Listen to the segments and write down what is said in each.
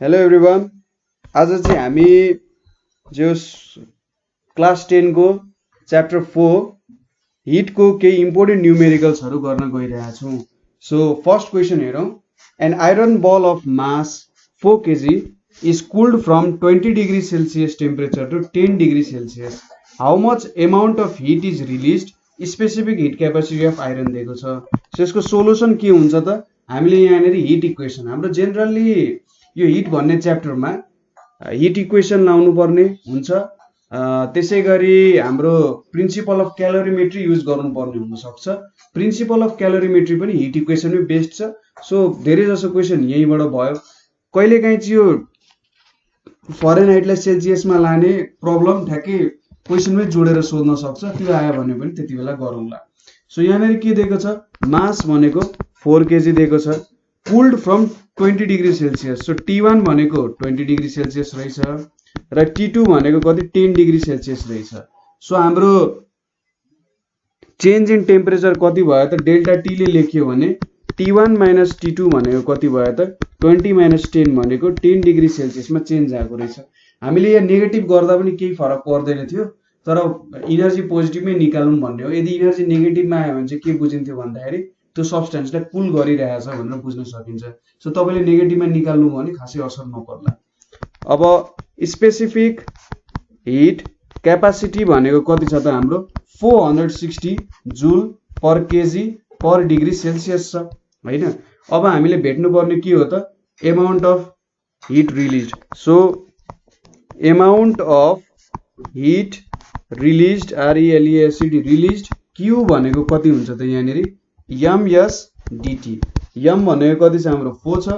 Hello everyone. आज चाहिँ हामी जो क्लास 10 को च्याप्टर 4 हिट को केही इम्पोर्टेन्ट न्यूमेरिकल्सहरू गर्न गइरहेका छौँ। सो फर्स्ट क्वेसन हेरौँ। An iron ball of mass 4 kg is cooled from 20 degree Celsius temperature to 10 degree Celsius. How much amount of heat is released? Specific heat capacity of iron दिएको छ। So यसको solution के हुन्छ त? हामीले यहाँनिर hit equation, हाम्रो generally यो हिट भन्ने च्याप्टरमा हिट इक्वेसन लाउनु पर्ने हुन्छ। त्यसै गरी हाम्रो प्रिन्सिपल अफ क्यालोरीमेट्री युज गर्नुपर्ने हुनसक्छ। प्रिन्सिपल अफ क्यालोरीमेट्री पनि हिट इक्वेसनमै बेस्ड छ। सो धेरै जसो क्वेसन यहीँबाट भयो। कहिलेकाहीँ चाहिँ यो फरेनहाइटलाई सेल्सियसमा लाने प्रब्लम ठ्याक्कै क्वेसनमै जोडेर सोध्न सक्छ। त्यो आयो भने पनि त्यति बेला गरौँला। सो यहाँनिर के दिएको छ? मास भनेको 4 kg दिएको छ, cooled from 20 degree Celsius. So T1 भनेको 20 डिग्री सेल्सियस रहेछ र T2 भनेको कति 10 डिग्री सेल्सियस रहेछ। सो हाम्रो चेन्ज इन टेम्परेचर कति भयो त? डेल्टा टी ले लेखियो भने T1 माइनस T2 भनेको कति भयो त? 20 माइनस 10 भनेको 10 डिग्री सेल्सियसमा चेन्ज आएको रहेछ। हामीले यहाँ नेगेटिभ गर्दा पनि केही फरक पर्दैन थियो, तर इनर्जी पोजिटिभमै निकालौँ भन्ने हो। यदि इनर्जी नेगेटिभमा आयो भने चाहिँ के बुझिन्थ्यो भन्दाखेरि त्यो सब्सटेन्सलाई कुल गरिरहेछ भनेर बुझ्न सकिन्छ। सो तपाईँले नेगेटिभमा निकाल्नु भने खासै असर नपर्ला। अब स्पेसिफिक हिट क्यापासिटी भनेको कति छ त? हाम्रो 460 joule per KG per degree Celsius छ हैन। अब हामीले भेट्नुपर्ने के हो त? Amount of heat release. So amount of heat released, RELESED released, Q भनेको कति हुन्छ त? यहाँनिर MSDT। यम भनेको कति छ? हाम्रो 4 छ।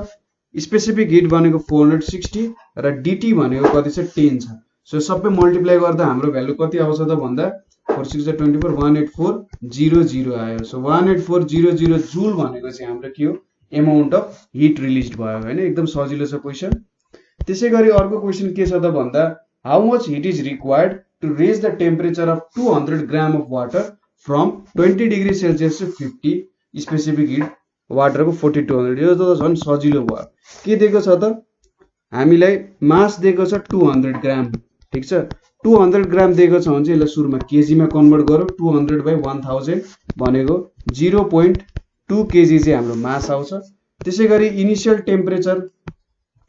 स्पेसिफिक हिट भनेको 460 र DT भनेको कति छ? 10 छ। सो सबै मल्टिप्लाई गर्दा हाम्रो भ्यालु कति आउँछ त भन्दा 4 6 24 18400 आयो। सो 18400 जुल भनेको चाहिँ हाम्रो के हो? एमाउन्ट अफ हिट रिलिज्ड भयो हैन। एकदम सजिलो छ क्वेसन। त्यसै गरी अर्को क्वेसन के छ त भन्दा how much heat is required to raise the temperature of 200 gram of water from 20 degree Celsius to 50। Specific heat वाटरको 4200। यो त झन् सजिलो भयो। के दिएको छ त? हामीलाई मास दिएको छ 200 ग्राम, ठिक छ। 200 ग्राम दिएको छ भने चाहिँ यसलाई सुरुमा केजीमा कन्भर्ट गरौँ। 200 बाई 1000 भनेको 0.2 केजी चाहिँ हाम्रो मास आउँछ। त्यसै गरी इनिसियल टेम्परेचर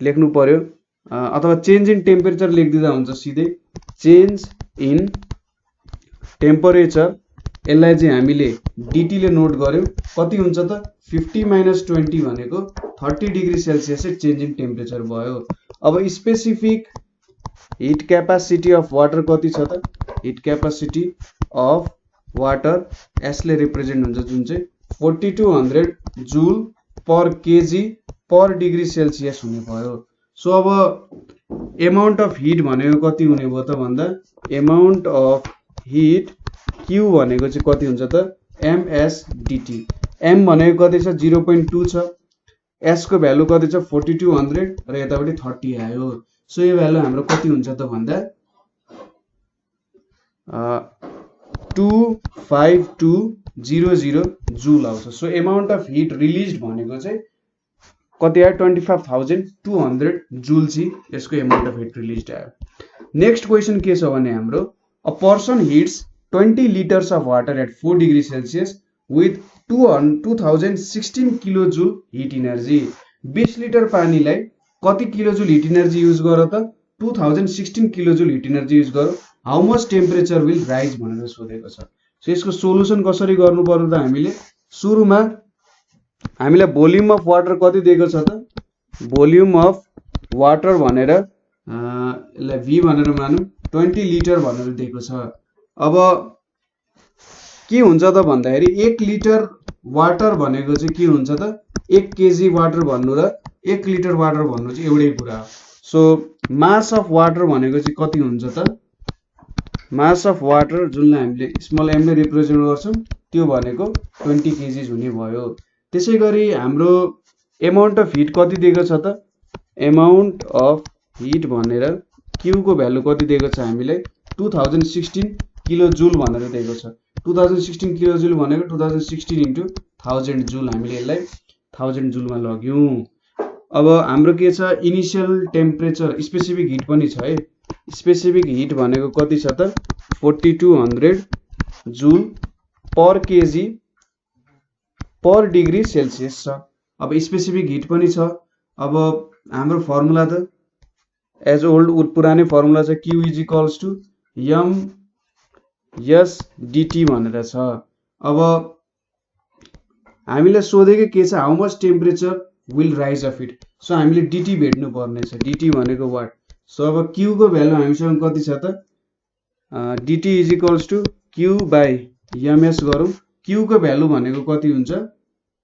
लेख्नु पर्यो, अथवा चेन्ज इन टेम्परेचर लेखिदिँदा हुन्छ सिधै। चेन्ज इन टेम्परेचर, यसलाई चाहिँ हामीले DT ले नोट गर्यौँ। कति हुन्छ त? 50 माइनस 20 भनेको 30 डिग्री सेल्सियस चाहिँ चेन्ज इन टेम्परेचर भयो। अब specific heat capacity of water कति छ त? हिट क्यापासिटी अफ वाटर यसले रिप्रेजेन्ट हुन्छ जुन चाहिँ 4200 जुल per KG per degree Celsius हुने भयो। सो अब एमाउन्ट अफ हिट भनेको कति हुने भयो त भन्दा एमाउन्ट अफ हिट क्यू भनेको चाहिँ कति हुन्छ त? MSDT। M भनेको कति छ? 0.2 छ। S को भ्यालु कति छ? 4200 र यतापट्टि 30 आयो। सो यो भ्यालु हाम्रो कति हुन्छ त भन्दा 25200 जुल आउँछ। सो एमाउन्ट अफ हिट रिलिज्ड भनेको चाहिँ कति आयो? 25200 जुल चाहिँ यसको एमाउन्ट अफ हिट रिलिज्ड आयो। नेक्स्ट क्वेसन के छ भने हाम्रो a person heats 20 litres of water at 4 degree Celsius with 2016 kilo joule heat energy. 20 litre पानीलाई कति kilo joule heat energy use गर त? 2016 kilo joule heat energy use गर। How much temperature will rise भनेर सोधेको छ। सो यसको solution कसरी गर्नु पर्यो त? हामीले सुरुमा हामीलाई भोल्युम अफ वाटर कति दिएको छ त? भोल्युम अफ वाटर भनेर यसलाई V भनेर मानौँ, 20 लिटर भनेर दिएको छ। अब के हुन्छ त भन्दाखेरि 1 लिटर वाटर भनेको चाहिँ के हुन्छ त? 1 केजी वाटर भन्नु र 1 लिटर वाटर भन्नु चाहिँ एउटै कुरा हो। सो मास अफ वाटर भनेको चाहिँ कति हुन्छ त? मास अफ वाटर जुनलाई हामीले स्मल m ले रिप्रेजेन्ट गर्छौँ त्यो भनेको 20 केजीज हुने भयो। त्यसै गरी हाम्रो एमाउन्ट अफ हिट कति दिएको छ त? एमाउन्ट अफ हिट भनेर क्यू को भ्यालु कति दिएको छ हामीलाई? 2016 किलो जुल भनेर दिएको छ। 2016 किलो जुल भनेको 2016 × 1000 जुल। हामीले यसलाई 1000 जुलमा लग्यौँ। अब हाम्रो के छ इनिशियल टेम्परेचर स्पेसिफिक हिट पनि छ है। स्पेसिफिक हिट भनेको कति छ त 4200 जुल per KG per degree Celsius छ। अब स्पेसिफिक हिट पनि छ। अब हाम्रो फर्मुला त एज ओल्ड पुरानै फर्मुला छ Q is equals to m s dt भनेर छ। अब हामीलाई सोधेको के छ how much temperature will rise of it. So हामीले dt भेट्नु पर्ने छ। dt भनेको वाट। सो अब Q को भ्यालु हामीसँग कति छ त dt is equals to Q by ms गरौँ। Q को भ्यालु भनेको कति हुन्छ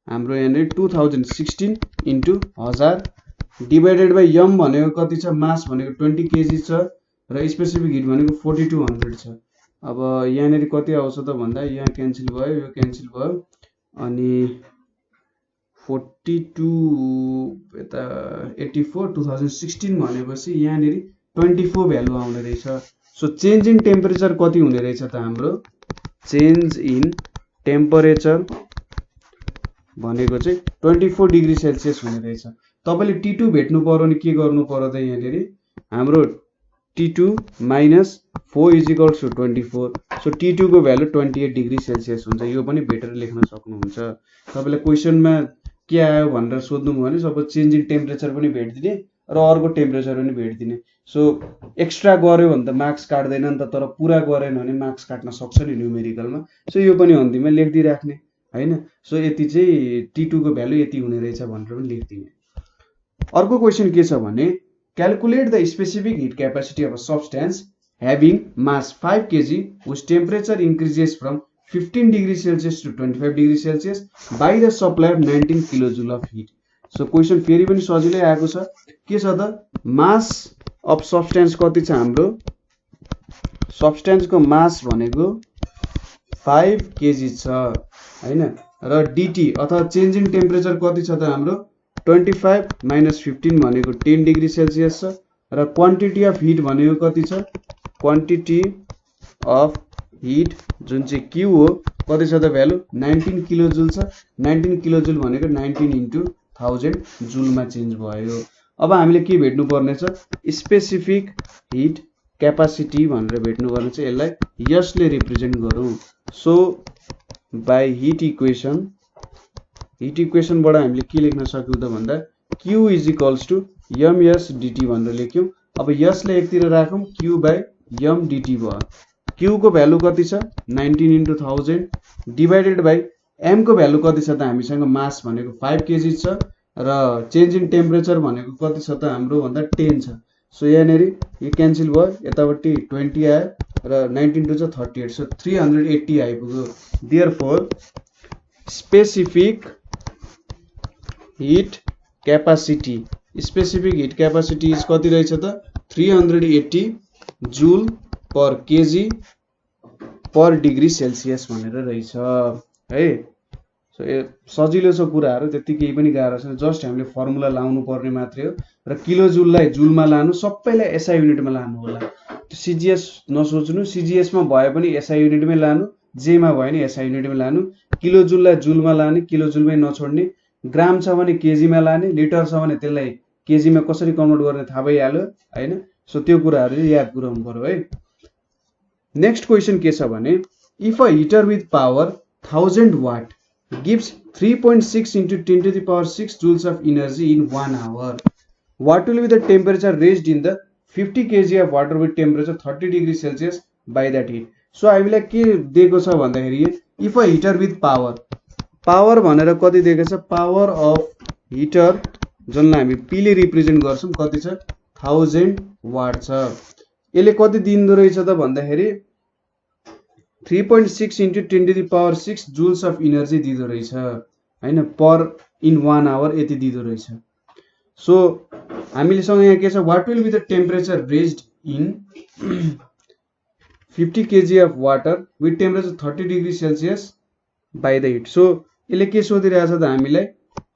हाम्रो यहाँनिर 2016 इन्टु 1000 डिभाइडेड बाई m भनेको कति छ मास भनेको 20 केजी छ र स्पेसिफिक हिट भनेको 4200 छ। अब यहाँनिर कति आउँछ त भन्दा यहाँ क्यान्सल भयो यो क्यान्सल भयो अनि 42 यता 84 2016 भनेपछि यहाँनिर 24 भ्यालु आउने रहेछ। सो चेन्ज इन टेम्परेचर कति हुने रहेछ त हाम्रो चेन्ज इन टेम्परेचर भनेको चाहिँ 24 डिग्री सेल्सियस हुने रहेछ। तपाईले T2 भेट्नु पर्यो नि के गर्नु पर्यो त यहाँनिर हाम्रो T2 minus 4 is equals to 24। So T2 को भ्यालु 28 डिग्री सेल्सियस हुन्छ। यो पनि भेटेर लेख्न सक्नुहुन्छ। तपाईलाई क्वेशनमा के आयो भनेर सोध्नु भयो भने सपोज चेन्ज इन टेम्परेचर पनि भेट्दिने र अर्को टेम्परेचर पनि भेट्दिने। सो एक्स्ट्रा गर्यो भने त मार्क्स काट्दैन नि त, तर पुरा गरेन भने मार्क्स काट्न सक्छ नि न्युमेरिकलमा। सो यो पनि अन्तिममा लेखिदिराख्ने हैन। सो यति चाहिँ T2 को भ्यालु यति हुने रहेछ भनेर पनि लेखिदिने। अर्को क्वेशन के छ भने calculate the specific heat capacity of a substance having mass 5 kg whose temperature increases from 15 degree Celsius to 25 degree Celsius by the supply of 19 kilojoule of heat. So question फेरि पनि सजिलै आएको छ। के छ त mass of substance कति छ हाम्रो substance को mass भनेको 5 kg छ हैन र dt अथवा चेन्ज इन टेम्परेचर कति छ त हाम्रो 25 minus 15 भनेको 10 डिग्री सेल्सियस छ र क्वान्टिटी अफ हिट भनेको कति छ क्वान्टिटी अफ हिट जुन चाहिँ Q हो कति छ त भ्यालु 19 किलोजुल छ। 19 किलोजुल भनेको 19 इन्टु 1000 जुलमा चेन्ज भयो। अब हामीले के भेट्नु पर्ने छ स्पेसिफिक हिट क्यापासिटी भनेर भेट्नु पर्ने छ। यसलाई यसले रिप्रेजेन्ट गरौँ। सो बाइ हिट इक्वेसनबाट हामीले के लेख्न सक्यौ त भन्दा Q is equals to ms dt भनेर लेख्यौं। अब यसले एकतिर राखौं Q बाइ m dt भयो। Q को भ्यालु कति छ 19 इन्टु 1000 डिभाइडेड बाइ m को भ्यालु कति छ त हामीसँग मास भनेको 5 केजी छ र चेन्ज इन टेम्परेचर भनेको कति छ त हाम्रो भन्दा 10 छ। सो यहाँनेरि यो क्यान्सल भयो यतापट्टि 20 आयो र 19 टु छ 38 सो 380 आइपुग्यो। Therefore specific heat capacity is कति रहेछ त 380 जुल per KG per degree Celsius भनेर रहेछ है। सो सजिलो छ कुराहरु त्यति केही पनि गाह्रो छैन। जस्ट हामीले फर्मुला लाउनु पर्ने मात्रै हो र किलो जुललाई जुलमा लानु सबैलाई एसआई युनिटमा लानु होला। त्यो सीजीएस नसोच्नु सीजीएस मा भए पनि एसआई युनिटमै लानु जे मा भए नि एसआई युनिटमै लानु। किलो जुललाई जुलमा लाने किलो जुलमै नछोड्ने। ग्राम छ भने केजीमा लाने लिटर छ भने त्यसलाई केजीमा कसरी कन्भर्ट गर्ने थाहा भइहाल्यो हैन। सो त्यो कुराहरु याद गराउनु पर्यो है। नेक्स्ट क्वेशन के छ भने if a heater with power 1000 watt gives 3.6 into 10 to the power 6 joules of energy in 1 hour, what will be the temperature raised in the 50 kg of water with temperature 30 degree Celsius by that heat. So हामीलाई के दिएको छ भन्दाखेरि if a heater with power भनेर कति दिएको छ power of heater जसलाई हामी p ले रिप्रेजेन्ट गर्छौं कति छ 1000 वाट छ। यसले कति दिँदो रहेछ त भन्दाखेरि 3.6 into 10 to the power 6 joules of energy दिदो रहेछ हैन पर इन 1 hour यति दिदो रहेछ। सो हामीसँग यहाँ के छ what will be the temperature raised in 50 kg of water with temperature 30 degree Celsius by the heat. So यसले के सोधिरहेछ त हामीलाई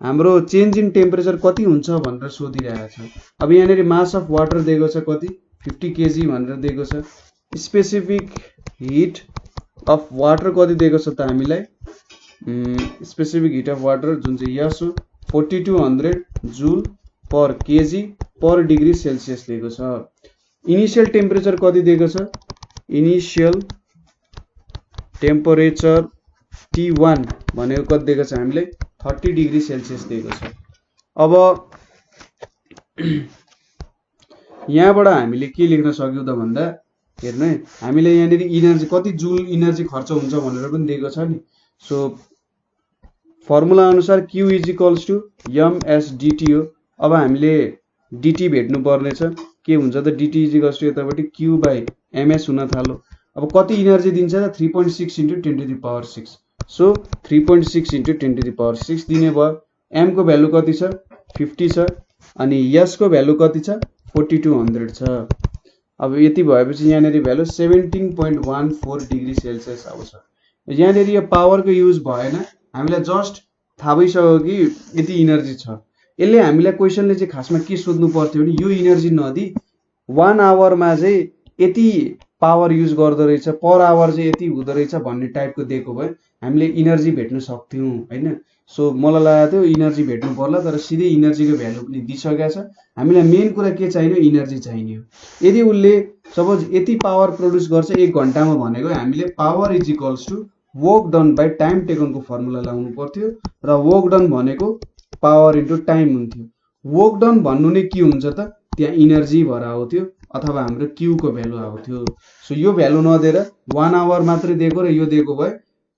हाम्रो चेन्ज इन टेम्परेचर कति हुन्छ भनेर सोधिरहेछ। अब यहाँनेरि मास अफ वाटर दिएको छ कति 50 kg भनेर दिएको छ। स्पेसिफिक हिट अफ वाटर कति दिएको छ त हामीलाई स्पेसिफिक हिट अफ वाटर जुन चाहिँ यस हो 4200 जुल per KG per degree Celsius दिएको छ। इनिशियल टेम्परेचर कति दिएको छ? इनिशियल टेम्परेचर T1 भनेको कति दिएको छ हामीले? 30 डिग्री सेल्सियस दिएको छ। अब यहाँबाट हामीले के लेख्न सक्यौं त भन्दा हेर्नु है, हामीले यहाँनिर इनर्जी कति जुल इनर्जी खर्च हुन्छ भनेर पनि दिएको छ नि। सो फर्मुला अनुसार Q is equals to ms dt हो। अब हामीले dt भेट्नु पर्ने छ। के हुन्छ त dt इज इक्वल्स टु यतापट्टि Q बाइ ms हुन थाल्यो। अब कति इनर्जी दिन्छ त 3.6 into 10 to the power 6। So 3.6 into 10 to the power 6 दिने भयो। m को भ्यालु कति छ? 50 छ। अनि s को भ्यालु कति छ? 4200 छ। अब यति भएपछि यहाँनिर भ्यालु 17.14 डिग्री सेल्सियस आउँछ। यहाँनिर यो पावरको युज भएन, हामीलाई जस्ट थाहा भइसक्यो कि यति इनर्जी छ। यसले हामीलाई क्वेसनले चाहिँ खासमा के सोध्नु पर्थ्यो भने यो इनर्जी नदी 1 आवरमा चाहिँ यति पावर युज गर्दो रहेछ, पर आवर चाहिँ यति हुँदो रहेछ भन्ने टाइपको दिएको भए हामीले इनर्जी भेट्न सक्थ्यौं हैन। सो मलाई लागेको थियो इनर्जी भेट्नु पर्ला, तर सिधै इनर्जीको भ्यालु पनि दिइसकेको छ। हामीलाई मेन कुरा के चाहियो? इनर्जी चाहियो। यदि उसले सपोज यति पावर प्रोड्युस गर्छ 1 घण्टामा भनेको हामीले power is equals to work done by time टेकनको फर्मुला लाउनु पर्थ्यो र वर्क डन भनेको पावर इन्टु टाइम हुन्थ्यो। वर्क डन भन्नु नै के हुन्छ त? त्यहाँ इनर्जी भएर आउँथ्यो अथवा हाम्रो Q को भ्यालु आउँथ्यो। सो यो भ्यालु नदिएर 1 आवर मात्रै दिएको र यो दिएको भए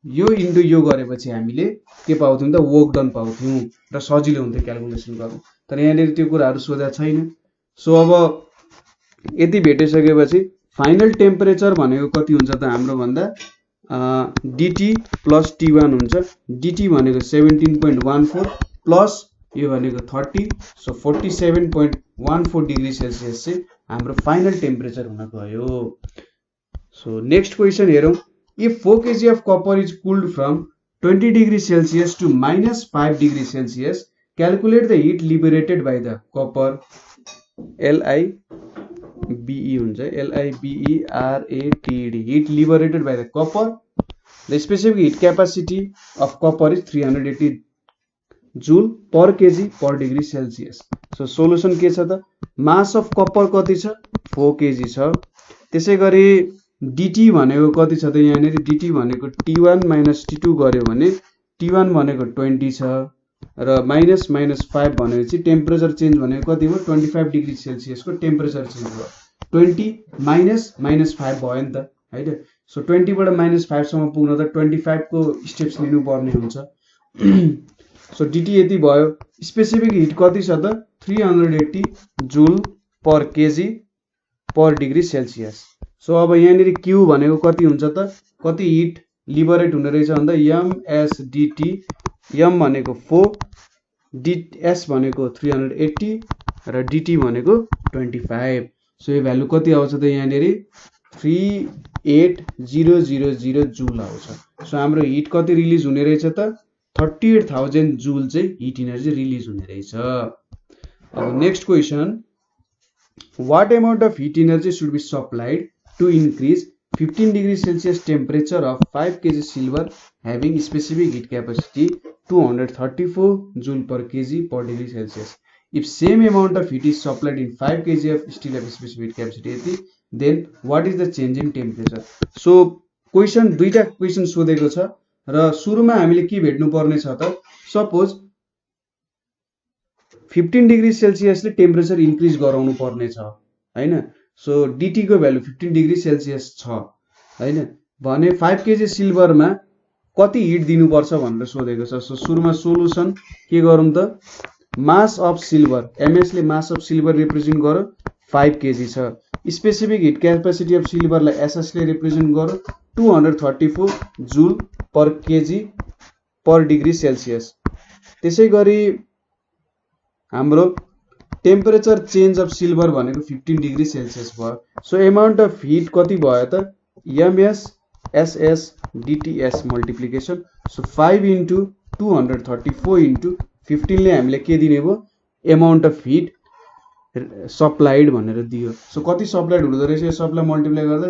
यो इन्टु यो गरेपछि हामीले के पाउँथ्यौं त? वर्क डन पाउँथ्यौं र सजिलो हुन्थ्यो क्याल्कुलेसन गर्नु। तर यहाँनिर त्यो कुराहरु सोधेको छैन। सो अब यति भेटिसकेपछि फाइनल टेम्परेचर भनेको कति हुन्छ त हाम्रो भन्दा dt प्लस T1 हुन्छ। dt भनेको 17.14 प्लस यो भनेको 30, सो 47.14 डिग्री सेल्सियस चाहिँ हाम्रो फाइनल टेम्परेचर हुन गयो। सो नेक्स्ट क्वेशन हेरौं। If 4 kg of copper is cooled from 20 degree Celsius to -5 degree Celsius, calculate the heat liberated by the copper. LIBE हुन्छ, LIBERATED, heat liberated by the copper. The specific heat capacity of copper is 380 joule per kg per degree Celsius. So solution के छ त? mass of copper कति छ? 4 kg छ। त्यसैगरी dt भनेको कति छ त? यहाँनिर dt भनेको T1 - T2 गर्यो भने T1 भनेको 20 छ र माइनस 5 भनेपछि टेम्परेचर चेन्ज भनेको कति हो? 25 डिग्री सेल्सियस को टेम्परेचर चेन्ज भयो। 20 माइनस 5 भयो नि त हैन। सो 20 बाट -5 सम्म पुग्न त 25 को स्टेप्स लिनु पर्ने हुन्छ। सो dt यति भयो। स्पेसिफिक हिट कति छ त? 380 joule per KG per degree Celsius. So अब यहाँनिर Q भनेको कति हुन्छ त? कति हिट लिबरेट हुने रहेछ भन्दा ms dt, m भनेको 4, s भनेको 380 र dt भनेको 25। सो यो भ्यालु कति आउँछ त? यहाँनिर 38000 जूल आउँछ। सो हाम्रो हिट कति रिलिज हुने रहेछ त? 38000 जूल चाहिँ हिट एनर्जी रिलिज हुने रहेछ। अब next question, what amount of heat energy should be supplied to increase 15 degree Celsius temperature of 5 kg silver having specific heat capacity 234 joule per kg per degree Celsius? If same amount of heat is supplied in 5 kg of steel of specific heat capacity, then what is the change in temperature? So question दुईटा question सोधेको छ र सुरुमा हामीले के भेट्नु पर्ने छ त? सपोज 15 डिग्री सेल्सियसले टेम्परेचर इन्क्रिज गराउनु पर्ने छ हैन। सो dt को भ्यालु 15 डिग्री सेल्सियस छ हैन भने 5 केजी सिल्भरमा कति हिट दिनु पर्छ भनेर सोधेको छ। सो सुरुमा सोलुसन के गरौँ त? मास अफ सिल्भर, ms ले मास अफ सिल्भर रिप्रेजेन्ट गर्यो 5 केजी छ। स्पेसिफिक हिट क्यापेसिटी अफ सिल्भरलाई ss ले रिप्रेजेन्ट गर्यो 234 joule per KG per degree Celsius. त्यसैगरी हाम्रो टेम्परेचर चेन्ज अफ सिल्भर भनेको 15 डिग्री सेल्सियस भयो। सो अमाउन्ट अफ हिट कति भयो त? ms ss dts multiplication. So 5 into 234 into 15 ले हामीले के दिने भयो? अमाउन्ट अफ हिट सप्लाइड भनेर दियो। सो कति सप्लाइड हुँदो रहेछ? यो सबलाई मल्टिप्लाई गर्दा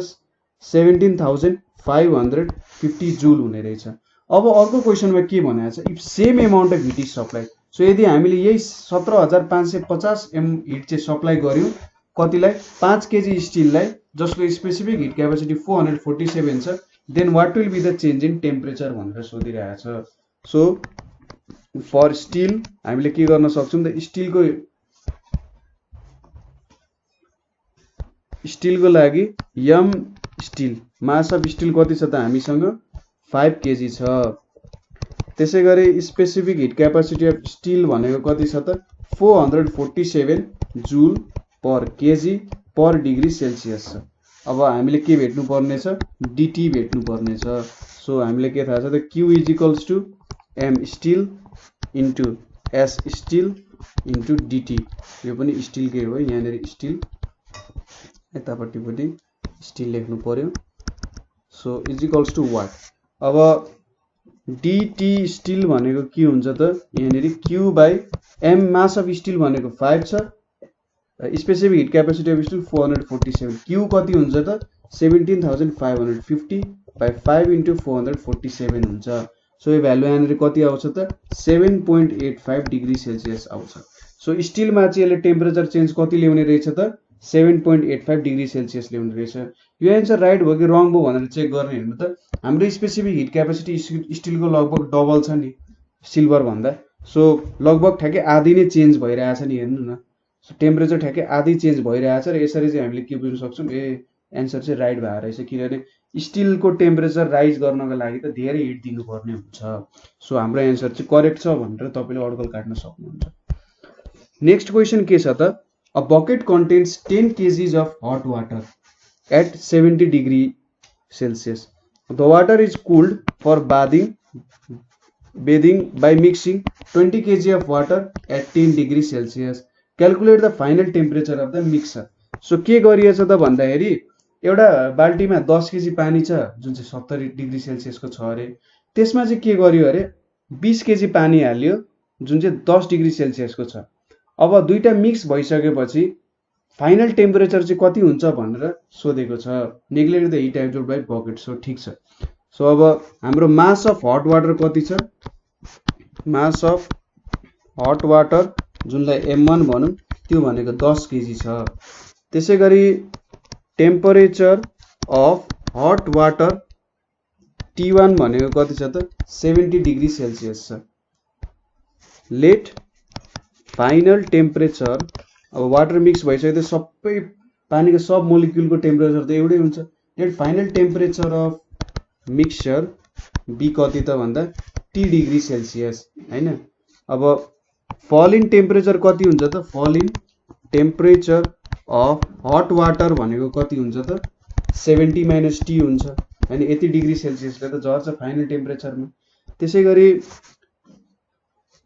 17550 जूल हुने रहेछ। अब अर्को क्वेशनमा के भनेको छ? If same amount of hit is supplied. So यदि हामीले यही 17550 एम हिट चाहिँ सप्लाई गर्यौं कतिलाई 5 केजी स्टिललाई जसको स्पेसिफिक हिट क्यापेसिटी 447 छ then what will be the change in temperature भनेर सोधिरहेको छ। सो फर स्टिल हामीले के गर्न सक्छौं त स्टिलको लागि यम स्टिल मास अफ स्टिल कति छ त हामीसँग 5 केजी छ। त्यसैगरी specific heat capacity of steel भनेको कति छ त 447 joule per KG per degree Celsius छ। अब हामीले के भेट्नु पर्ने छ dt भेट्नु पर्ने छ। सो हामीले के थाहा छ त q equals to m steel into s steel into dt। यो पनि स्टिलकै हो, यहाँनेर स्टिल यतापट्टि पनि स्टिल लेख्नु पर्यो। सो इक्वल्स टु वाट, अब dt स्टिल भनेको के हुन्छ त यहाँनेर q by m mass of steel भनेको 5 छ, specific heat capacity of steel 447, q कति हुन्छ त 17550 बाइ 5 इन्टु 447 हुन्छ। सो यो भ्यालु यहाँनेर कति आउँछ त 7.85 डिग्री सेल्सियस आउँछ। सो स्टिलमा चाहिँ यसले टेम्परेचर चेन्ज कति ल्याउने रहेछ त 7.85 डिग्री सेल्सियस ल्याउने रहेछ। यो एन्सर राइट भयो कि रङ भयो भनेर चेक गर्ने हेर्नु त हाम्रो स्पेसिफिक हिट क्यापेसिटी स्टिलको लगभग डबल छ नि सिल्भर भन्दा। सो लगभग ठ्याक्कै आधी नै चेन्ज भइरहेछ नि, हेर्नु न। सो टेम्परेचर ठ्याक्कै आधी चेन्ज भइरहेछ र यसरी चाहिँ हामीले के बुझ्न सक्छौं एन्सर चाहिँ राइट भएको रहेछ, किनभने स्टिलको टेम्परेचर राइज गर्नको लागि त धेरै हिट दिनुपर्ने हुन्छ। सो हाम्रो एन्सर चाहिँ करेक्ट छ भनेर तपाईले अड्कल काट्न सक्नुहुन्छ। नेक्स्ट क्वेशन के छ त a bucket contents 10 kgs of hot water at 70 degree Celsius. The water is cooled for bathing by mixing 20 kg of water at 10 degree Celsius. Calculate the final temperature of the mixer. So के गरिएछ त भन्दाखेरि एउटा बाल्टीमा 10 KG पानी छ जुन चाहिँ 70 degree सेल्सियसको छ अरे, त्यसमा चाहिँ के गरियो अरे 20 केजी पानी हाल्यो जुन चाहिँ 10 डिग्री सेल्सियसको छ। अब दुईटा मिक्स भइसकेपछि फाइनल टेम्परेचर चाहिँ कति हुन्छ भनेर सोधेको छ। Neglect the heat absorb by bucket. So ठीक छ। सो अब हाम्रो मास अफ हट वाटर कति छ, मास अफ हट वाटर जुनलाई m1 भनौं त्यो भनेको 10 केजी छ। त्यसैगरी temperature of hot water T1 भनेको कति छ त 70 डिग्री सेल्सियस छ। लेट फाइनल टेम्परेचर, अब वाटर मिक्स भइसक्यो सबै पानीको सब मोलिक्युलको टेम्परेचर त एउटै हुन्छ। Let final temperature of mixture be कति त भन्दा T डिग्री सेल्सियस हैन। अब फल इन टेम्परेचर कति हुन्छ त fall in temperature of hot water भनेको कति हुन्छ त 70 माइनस T हुन्छ हैन। यति डिग्री सेल्सियसले त झर्छ फाइनल टेम्परेचरमा। त्यसैगरी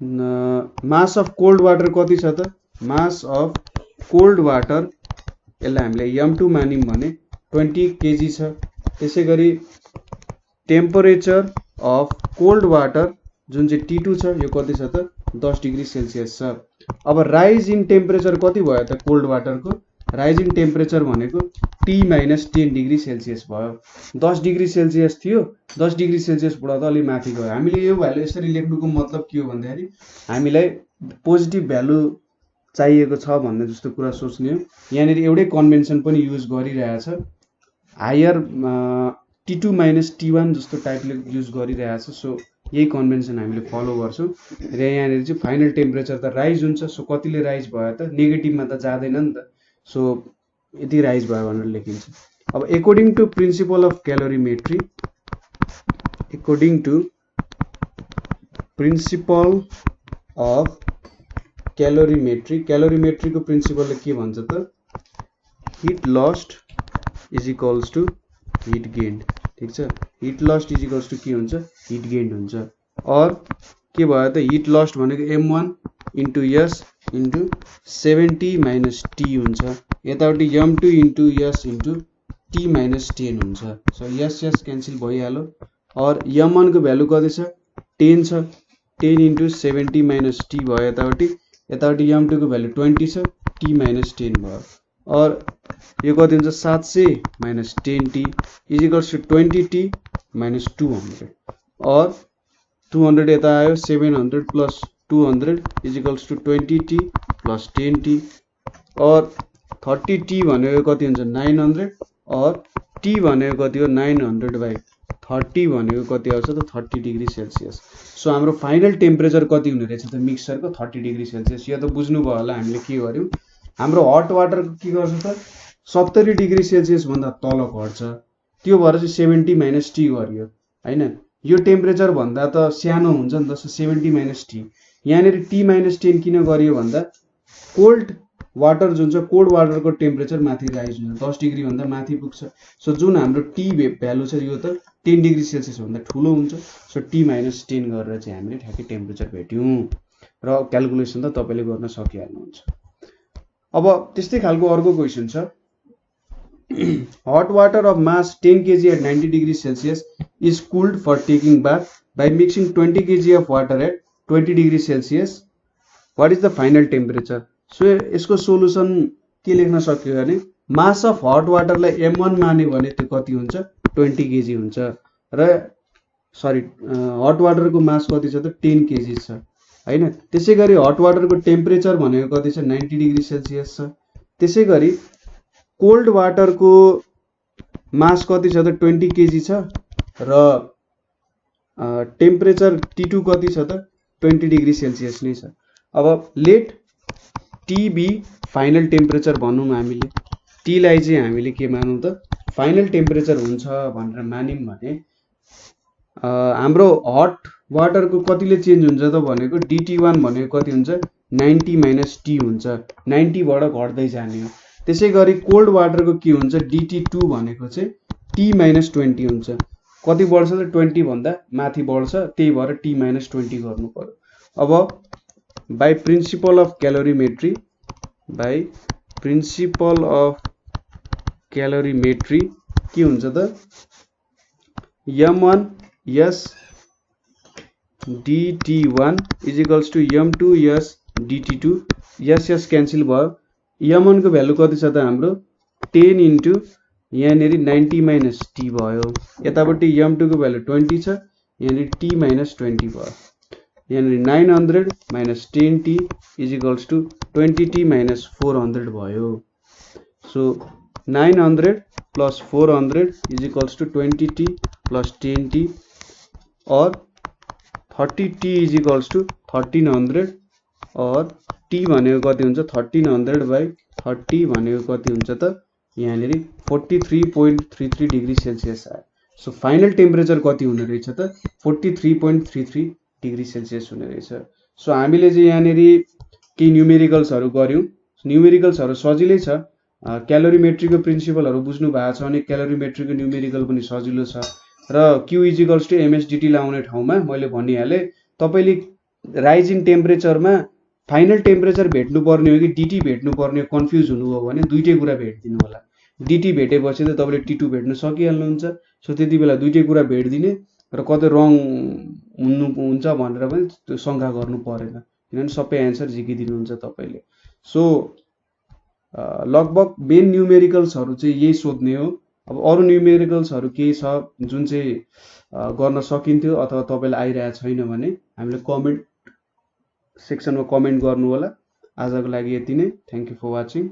मास अफ कोल्ड वाटर कति छ त मास अफ कोल्ड वाटर यसलाई हामीले m2 मानिम भने 20 केजी छ। त्यसैगरी टेम्परेचर अफ कोल्ड वाटर जुन चाहिँ T2 छ यो कति छ त 10 डिग्री सेल्सियस छ। अब राइज इन टेम्परेचर कति भयो त कोल्ड वाटरको, राइज इन टेम्परेचर भनेको T माइनस 10 डिग्री सेल्सियस भयो। 10 डिग्री सेल्सियस थियो, 10 डिग्री सेल्सियसबाट त अलि माथि गयो। हामीले यो भ्यालु यसरी लेख्नुको मतलब के हो भन्दाखेरि हामीलाई पोजिटिभ भ्यालु चाहिएको छ भन्ने जस्तो कुरा सोच्ने हो। यहाँनिर एउटै कन्भेन्सन पनि युज गरिरहेछ, हायर T2 माइनस T1 जस्तो टाइपले युज गरिरहेछ। सो यही कन्भेन्सन हामीले फलो गर्छौं र यहाँनिर चाहिँ फाइनल टेम्परेचर त राइज हुन्छ। सो कतिले राइज भयो त नेगेटिभमा त जाँदैन नि त। सो यति राइज भयो भनेर लेखिन्छ। अब according to principle of calorimetry, according to principle of calorimetry, क्यालोरीमेट्रीको प्रिन्सिपलले के भन्छ त heat lost is equals to heat gained. ठीक छ, heat lost is equals to के हुन्छ हिट गेन्ड हुन्छ। और के भयो त हिट लस्ट भनेको m1 into s into 70 minus t हुन्छ। यतापट्टि m2 into s into t minus 10 हुन्छ। सो s क्यान्सल भइहाल्यो। और m1 को भ्यालु कति छ 10 छ, 10 इन्टु 70 माइनस t भयो यतापट्टि। यतापट्टि m2 को भ्यालु 20 छ, t माइनस 10 भयो। और यो कति हुन्छ 700 minus 10t is equals to 20t minus 200। और 200 यता आयो 700 plus 200 is equals to 20t plus 10t और 30t भनेको कति हुन्छ 900 और t भनेको कति हो 900/30 भनेको कति आउँछ त 30 डिग्री सेल्सियस। सो हाम्रो फाइनल टेम्परेचर कति हुने रहेछ त मिक्सचरको 30 डिग्री सेल्सियस। यो त बुझ्नुभयो होला हामीले के गर्यौं हाम्रो हट वाटर के गर्छ त 70 डिग्री सेल्सियस भन्दा तल घट्छ त्यो भएर चाहिँ 70 - t गरियो हैन। यो टेम्परेचर भन्दा त सानो हुन्छ नि त 70 - t। यहाँनेर t - 10 किन गरियो भन्दा कोल्ड वाटर जुन छ कोल्ड वाटरको टेम्परेचर माथि राइज हुन्छ 10 डिग्री भन्दा माथि पुग्छ। सो जुन हाम्रो t भ्यालु छ यो त 10 डिग्री सेल्सियस भन्दा ठुलो हुन्छ। सो t - 10 गरेर चाहिँ हामीले ठ्याक्कै टेम्परेचर भेट्यौं र क्याल्कुलेसन त तपाईले गर्न सकिहाल्नुहुन्छ। अब त्यस्तै खालको अर्को क्वेशन छ hot water of mass 10 kg at 90 degree Celsius is cooled for taking bath by mixing 20 kg of water at 20 degree Celsius. What is the final temperature? So यसको सोलुसन के लेख्न सक्यो भने मास अफ हट वाटरलाई m1 मान्यो भने त्यो कति हुन्छ 20 kg हुन्छ र सरी हट वाटरको मास कति छ त 10 kg छ हैन। त्यसैगरी हट वाटरको टेम्परेचर भनेको कति छ 90 डिग्री सेल्सियस छ। त्यसैगरी कोल्ड वाटरको मास कति छ त 20 kg छ र टेम्परेचर T2 कति छ त 20 डिग्री सेल्सियस नै छ। अब let T be final temperature भनौं हामीले T लाई चाहिँ हामीले के मानौं त फाइनल टेम्परेचर हुन्छ भनेर मान्यौं भने हाम्रो हट वाटरको कतिले चेन्ज हुन्छ त भनेको DT1 भनेको कति हुन्छ 90 - t हुन्छ 90 बाट घट्दै जाने हो। त्यसैगरी कोल्ड वाटरको के हुन्छ DT2 भनेको चाहिँ t - 20 हुन्छ कति बढ्छ त 20 भन्दा माथि बढ्छ त्यही भएर t - 20 गर्नु पर्यो। अब बाइ प्रिन्सिपल अफ क्यालोरीमेट्री के हुन्छ त m1 s dt1 is equals to m2 s dt2 s cancel भयो m1 को भ्यालु कति छ त हाम्रो 10 इन्टु यहाँनेरि 90 - t भयो यतापट्टि m2 को भ्यालु 20 छ यहाँनेरि t - 20 भयो यहाँनेरि 900 - 10t is equals to 20t - 400 भयो। So 900 + 400 is equals to 20t + 10t और 30t इज इक्वल्स टु 1300 और t भनेको कति हुन्छ 1300/30 भनेको कति हुन्छ त यहाँनेरि 43.33 डिग्री सेल्सियस आयो। सो फाइनल टेम्परेचर कति हुने रहेछ त 43.33 डिग्री सेल्सियस हुने रहेछ। सो हामीले चाहिँ यहाँनेरि केही न्युमेरिकल्सहरु गर्यौं न्युमेरिकल्सहरु सजिलै छ क्यालोरीमेट्रीको प्रिन्सिपलहरु बुझ्नु भएको छ भने क्यालोरीमेट्रीको न्युमेरिकल पनि सजिलो छ र q = msdt लाउने ठाउँमा मैले भनिहाले तपाईले राइजिङ टेम्परेचरमा फाइनल टेम्परेचर भेट्नु पर्ने हो कि dt भेट्नु पर्ने हो कन्फ्युज हुनुभयो भने दुईटै कुरा भेट्दिनु होला। dt भेटेपछि त तपाईले t2 भेट्न सकिहाल्नुहुन्छ। सो त्यतिबेला दुईटै कुरा भेट्दिने र कतै रङ हुन्छ भनेर पनि त्यो शंका गर्नु परेन किनभने सबै आन्सर झिकिदिनुहुन्छ तपाईले। सो लगभग मेन न्युमेरिकल्सहरु चाहिँ यही सोध्ने हो। अब अरु न्युमेरिकल्सहरु के छ जुन चाहिँ गर्न सकिन्थ्यो अथवा तपाईलाई आइरहेको छैन भने हामीले कमेन्ट सेक्सनमा कमेन्ट गर्नु होला। आजको लागि यति नै। Thank you for watching.